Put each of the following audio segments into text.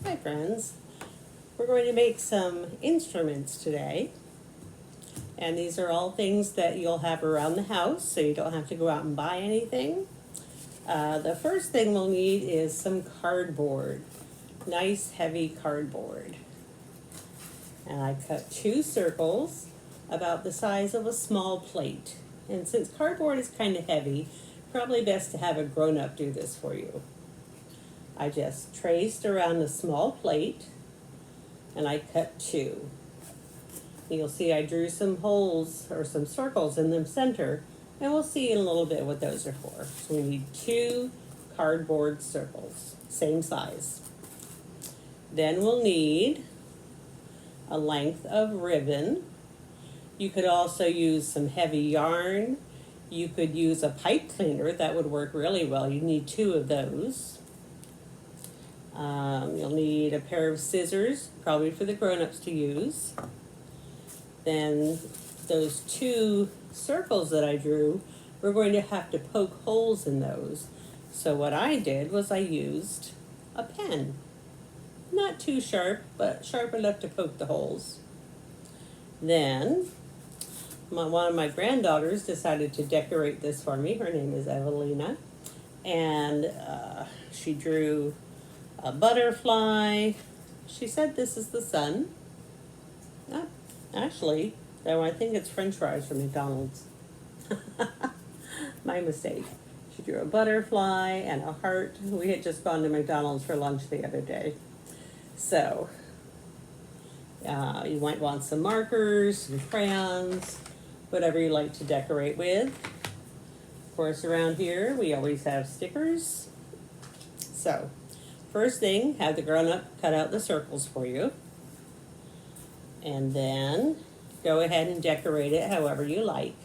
Hi friends, we're going to make some instruments today, and these are all things that you'll have around the house so you don't have to go out and buy anything. The first thing we'll need is some cardboard, nice heavy cardboard. And I cut 2 circles about the size of a small plate. And since cardboard is kind of heavy, probably best to have a grown-up do this for you. I just traced around a small plate and I cut 2. You'll see I drew some holes or some circles in the center, and we'll see in a little bit what those are for. So we need 2 cardboard circles, same size. Then we'll need a length of ribbon. You could also use some heavy yarn. You could use a pipe cleaner, that would work really well. You need 2 of those. You'll need a pair of scissors, probably for the grown-ups to use. Then those 2 circles that I drew, we're going to have to poke holes in those. So what I did was I used a pen. Not too sharp, but sharp enough to poke the holes. Then one of my granddaughters decided to decorate this for me. Her name is Evelina. And she drew a butterfly. She said this is the sun. Actually, though, I think it's French fries from McDonald's. My mistake. She drew a butterfly and a heart. We had just gone to McDonald's for lunch the other day. So, you might want some markers, some crayons, whatever you like to decorate with. Of course, around here, we always have stickers. So, first thing, have the grown-up cut out the circles for you. And then go ahead and decorate it however you like.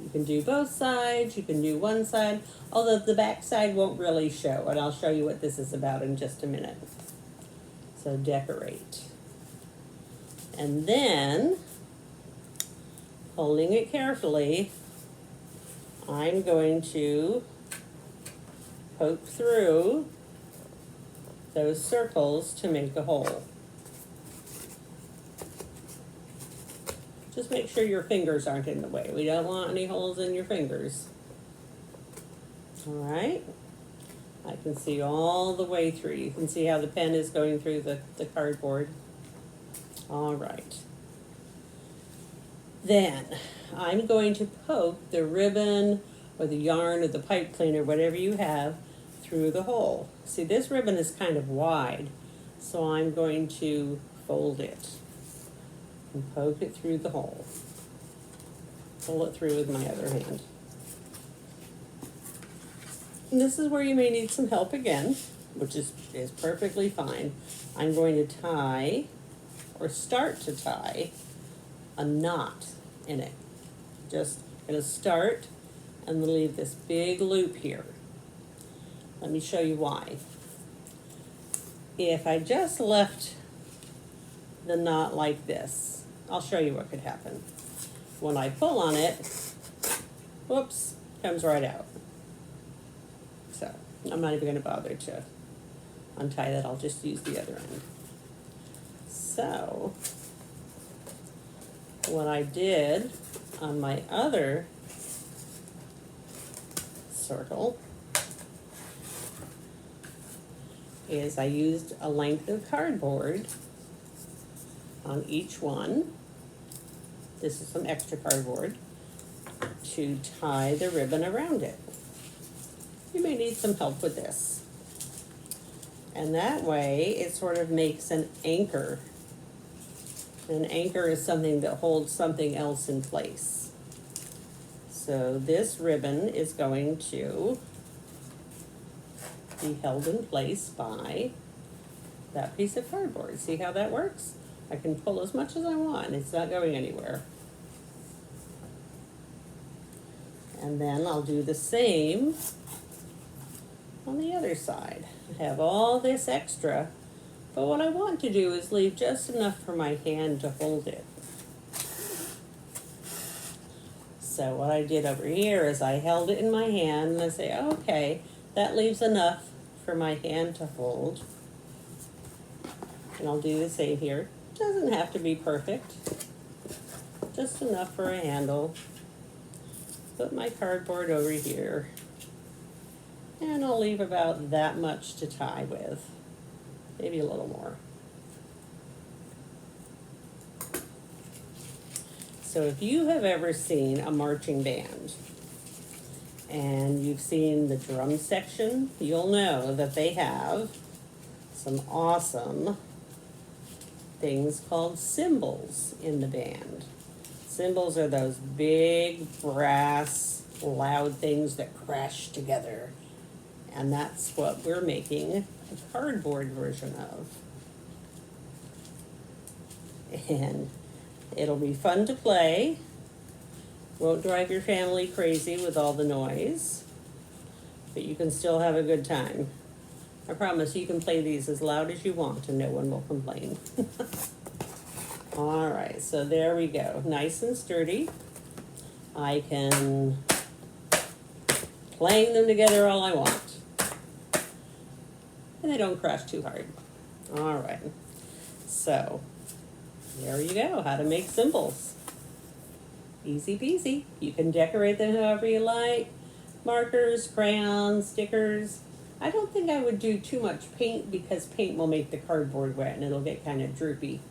You can do both sides, you can do one side, although the back side won't really show, and I'll show you what this is about in just a minute. So decorate. And then, holding it carefully, I'm going to poke through those circles to make a hole. Just make sure your fingers aren't in the way. We don't want any holes in your fingers. All right. I can see all the way through. You can see how the pen is going through the cardboard. All right. Then I'm going to poke the ribbon or the yarn or the pipe cleaner, whatever you have, through the hole. See, this ribbon is kind of wide, so I'm going to fold it and poke it through the hole. Pull it through with my other hand. And this is where you may need some help again, which is perfectly fine. I'm going to tie, or start to tie, a knot in it. Just going to start and leave this big loop here. Let me show you why. If I just left the knot like this, I'll show you what could happen. When I pull on it, whoops, comes right out. So I'm not even going to bother to untie that. I'll just use the other end. So what I did on my other circle is I used a length of cardboard on each one. This is some extra cardboard to tie the ribbon around it. You may need some help with this. And that way it sort of makes an anchor. An anchor is something that holds something else in place. So this ribbon is going to be held in place by that piece of cardboard. See how that works? I can pull as much as I want. It's not going anywhere. And then I'll do the same on the other side. I have all this extra, but what I want to do is leave just enough for my hand to hold it. So what I did over here is I held it in my hand and I say, okay, that leaves enough for my hand to hold. And I'll do the same here. Doesn't have to be perfect, just enough for a handle. Put my cardboard over here, and I'll leave about that much to tie with, maybe a little more. So if you have ever seen a marching band and you've seen the drum section, you'll know that they have some awesome things called cymbals in the band. Cymbals are those big brass loud things that crash together, and that's what we're making a cardboard version of. And it'll be fun to play. Won't drive your family crazy with all the noise, but you can still have a good time. I promise you can play these as loud as you want and no one will complain. All right, so there we go. Nice and sturdy. I can playing them together all I want. And they don't crash too hard. All right, so there you go, how to make cymbals. Easy peasy. You can decorate them however you like. Markers, crayons, stickers. I don't think I would do too much paint because paint will make the cardboard wet and it'll get kind of droopy.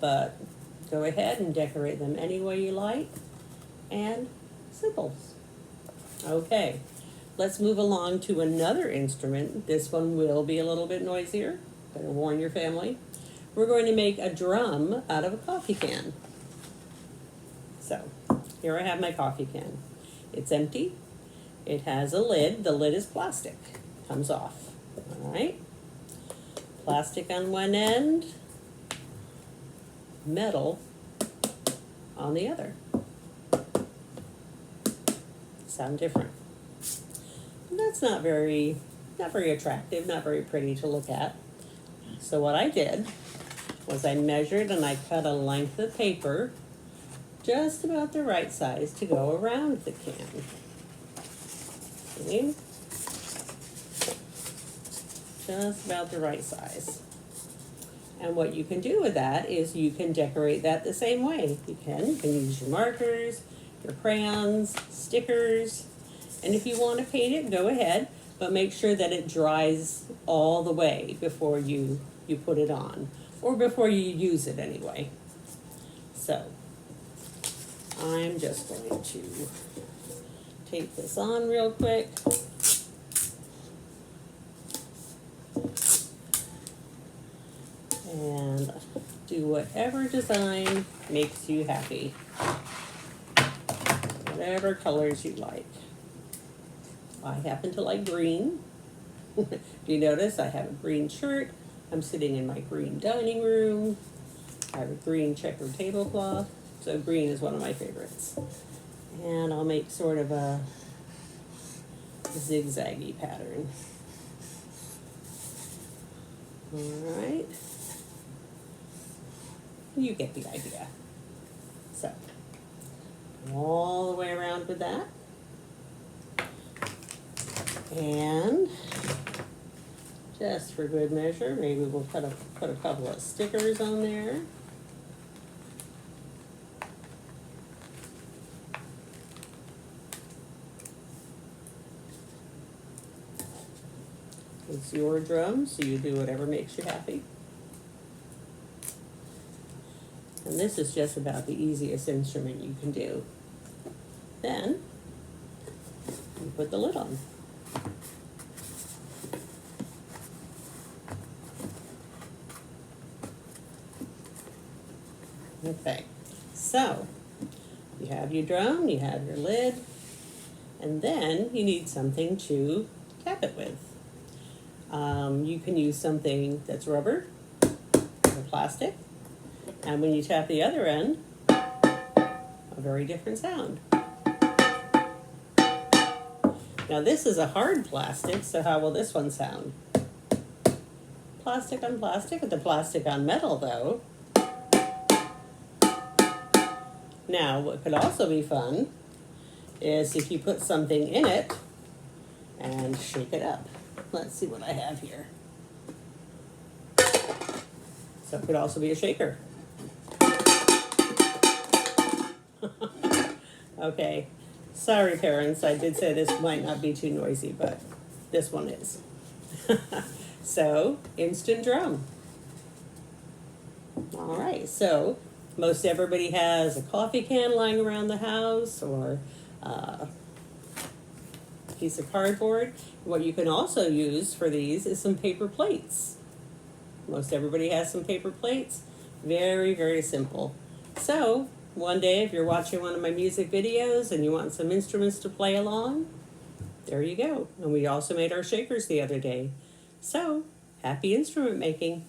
But go ahead and decorate them any way you like. And cymbals. Okay, let's move along to another instrument. This one will be a little bit noisier. Better warn your family. We're going to make a drum out of a coffee can. So, here I have my coffee can. It's empty. It has a lid. The lid is plastic. Comes off. All right. Plastic on one end, metal on the other. Sound different. And that's not very attractive, not very pretty to look at. So what I did was I measured and I cut a length of paper just about the right size to go around the can. See? Just about the right size. And what you can do with that is you can decorate that the same way. You can use your markers, your crayons, stickers, and if you want to paint it, go ahead, but make sure that it dries all the way before you put it on, or before you use it anyway. So, I'm just going to tape this on real quick. And do whatever design makes you happy. Whatever colors you like. I happen to like green. Do you notice I have a green shirt? I'm sitting in my green dining room. I have a green checkered tablecloth. So green is one of my favorites. And I'll make sort of a zigzaggy pattern. All right. You get the idea. So, all the way around with that. And just for good measure, maybe we'll put a couple of stickers on there. It's your drum, so you do whatever makes you happy. And this is just about the easiest instrument you can do. Then, you put the lid on. Okay, so you have your drum, you have your lid, and then you need something to cap it with. You can use something that's rubber or plastic, and when you tap the other end, a very different sound. Now this is a hard plastic, so how will this one sound? Plastic on plastic, with the plastic on metal though. Now what could also be fun is if you put something in it and shake it up. Let's see what I have here. So So it could also be a shaker. Okay, sorry parents, I did say this might not be too noisy, but this one is. So, instant drum. All right, so most everybody has a coffee can lying around the house or a piece of cardboard. What you can also use for these is some paper plates. Most everybody has some paper plates. Very, very simple. So, one day if you're watching one of my music videos and you want some instruments to play along, there you go. And we also made our shakers the other day. So, happy instrument making.